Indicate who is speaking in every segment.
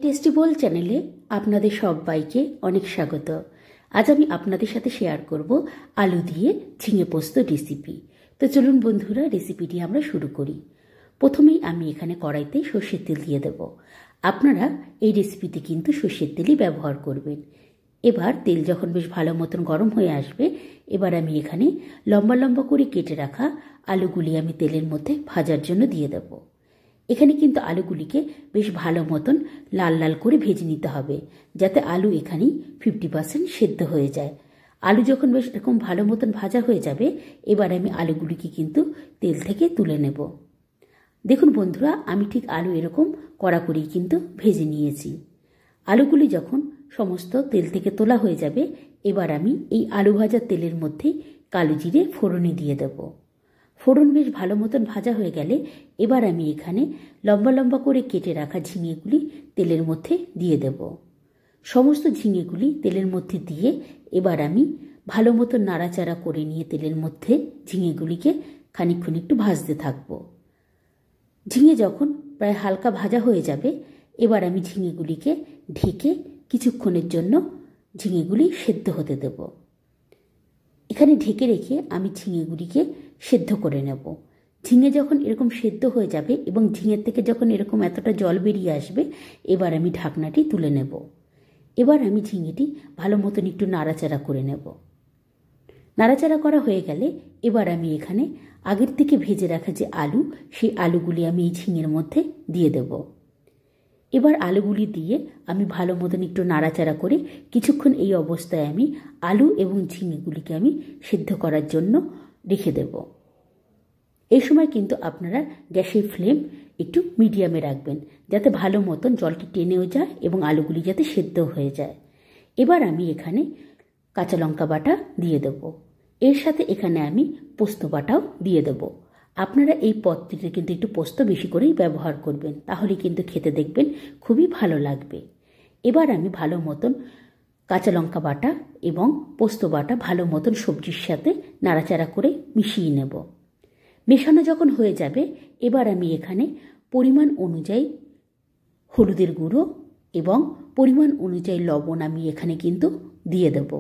Speaker 1: Tasty বোল চ্যানেলে আপনাদের সবাইকে অনেক স্বাগত। আজ আমি আপনাদের সাথে শেয়ার করব আলু দিয়ে ঝিঙে পোস্ত রেসিপি। তো চলুন বন্ধুরা, রেসিপিটি আমরা শুরু করি। প্রথমেই আমি এখানে কড়াইতে সর্ষের তেল দিয়ে দেব। আপনারা এই রেসিপিতে কিন্তু সর্ষের তেলই ব্যবহার করবেন। এবার তেল যখন বেশ ভালো মতন গরম হয়ে আসবে, এবার আমি এখানে লম্বা লম্বা করে কেটে রাখা আলুগুলি আমি তেলের মধ্যে ভাজার জন্য দিয়ে দেব। এখানে কিন্তু আলুগুলিকে বেশ ভালো মতন লাল লাল করে ভেজে নিতে হবে, যাতে আলু এখানেই 50% সেদ্ধ হয়ে যায়। আলু যখন বেশ এরকম ভালো মতন ভাজা হয়ে যাবে, এবার আমি আলুগুলিকে কিন্তু তেল থেকে তুলে নেব। দেখুন বন্ধুরা, আমি ঠিক আলু এরকম কড়া করেই কিন্তু ভেজে নিয়েছি। আলুগুলি যখন সমস্ত তেল থেকে তোলা হয়ে যাবে, এবার আমি এই আলু ভাজার তেলের মধ্যেই কালো জিরে ফোড়নে দিয়ে দেব। ফোড়ন বেশ ভালো মতন ভাজা হয়ে গেলে এবার আমি এখানে লম্বা লম্বা করে কেটে রাখা ঝিঙেগুলি তেলের মধ্যে দিয়ে দেব। সমস্ত ঝিঙেগুলি তেলের মধ্যে দিয়ে এবার আমি ভালো মতন নাড়াচাড়া করে নিয়ে তেলের মধ্যে ঝিঙেগুলিকে খানিকক্ষণ একটু ভাজতে থাকব। ঝিঙে যখন প্রায় হালকা ভাজা হয়ে যাবে, এবার আমি ঝিঙেগুলিকে ঢেকে কিছুক্ষণের জন্য ঝিঙেগুলি সেদ্ধ হতে দেব। এখানে ঢেকে রেখে আমি ঝিঙেগুলিকে সেদ্ধ করে নেব। ঝিঙে যখন এরকম সেদ্ধ হয়ে যাবে এবং ঝিঙের থেকে যখন এরকম এতটা জল বেরিয়ে আসবে, এবার আমি ঢাকনাটি তুলে নেব। এবার আমি ঝিঙেটি ভালো মতন একটু নাড়াচাড়া করে নেব। নাড়াচাড়া করা হয়ে গেলে এবার আমি এখানে আগের থেকে ভেজে রাখা যে আলু, সেই আলুগুলি আমি এই ঝিঙের মধ্যে দিয়ে দেব। এবার আলুগুলি দিয়ে আমি ভালো মতন একটু নাড়াচাড়া করে কিছুক্ষণ এই অবস্থায় আমি আলু এবং ঝিঙেগুলিকে আমি সিদ্ধ করার জন্য রেখে দেব। এই সময় কিন্তু আপনারা গ্যাসের ফ্লেম একটু মিডিয়ামে রাখবেন, যাতে ভালো মতন জলটি টেনেও যায় এবং আলুগুলি যাতে সেদ্ধ হয়ে যায়। এবার আমি এখানে কাঁচা লঙ্কা বাটা দিয়ে দেব। এর সাথে এখানে আমি পোস্ত বাটাও দিয়ে দেব। আপনারা এই পদটিতে কিন্তু একটু পোস্ত বেশি করেই ব্যবহার করবেন, তাহলে কিন্তু খেতে দেখবেন খুবই ভালো লাগবে। এবার আমি ভালো মতন কাঁচা লঙ্কা বাটা এবং পোস্ত বাটা ভালো মতন সবজির সাথে নাড়াচাড়া করে মিশিয়ে নেব। মেশানো যখন হয়ে যাবে, এবার আমি এখানে পরিমাণ অনুযায়ী হলুদের গুঁড়ো এবং পরিমাণ অনুযায়ী লবণ আমি এখানে কিন্তু দিয়ে দেব।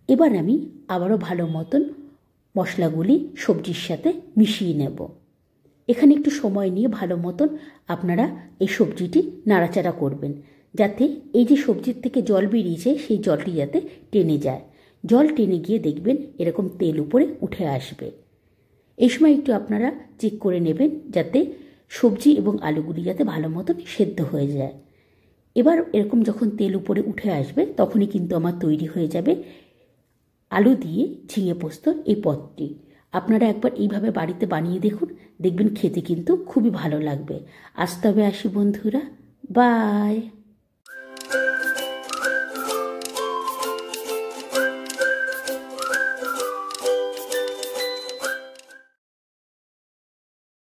Speaker 1: এবার আমি আবারও ভালো মতন মশলাগুলি সবজির সাথে মিশিয়ে নেব। এখানে একটু সময় নিয়ে ভালো মতন আপনারা এই সবজিটি নাড়াচাড়া করবেন, যাতে এই যে সবজির থেকে জল বেরিয়েছে সেই জলটি যাতে টেনে যায়। জল টেনে গিয়ে দেখবেন এরকম তেল উপরে উঠে আসবে। এই সময় একটু আপনারা চেক করে নেবেন, যাতে সবজি এবং আলুগুলি যাতে ভালো মতন সেদ্ধ হয়ে যায়। এবার এরকম যখন তেল উপরে উঠে আসবে, তখনই কিন্তু আমার তৈরি হয়ে যাবে আলু দিয়ে ঝিঙে পোস্ত এই পদটি। আপনারা একবার এইভাবে বাড়িতে বানিয়ে দেখুন, দেখবেন খেতে কিন্তু খুবই ভালো লাগবে। আজ তবে আসি বন্ধুরা, বাই।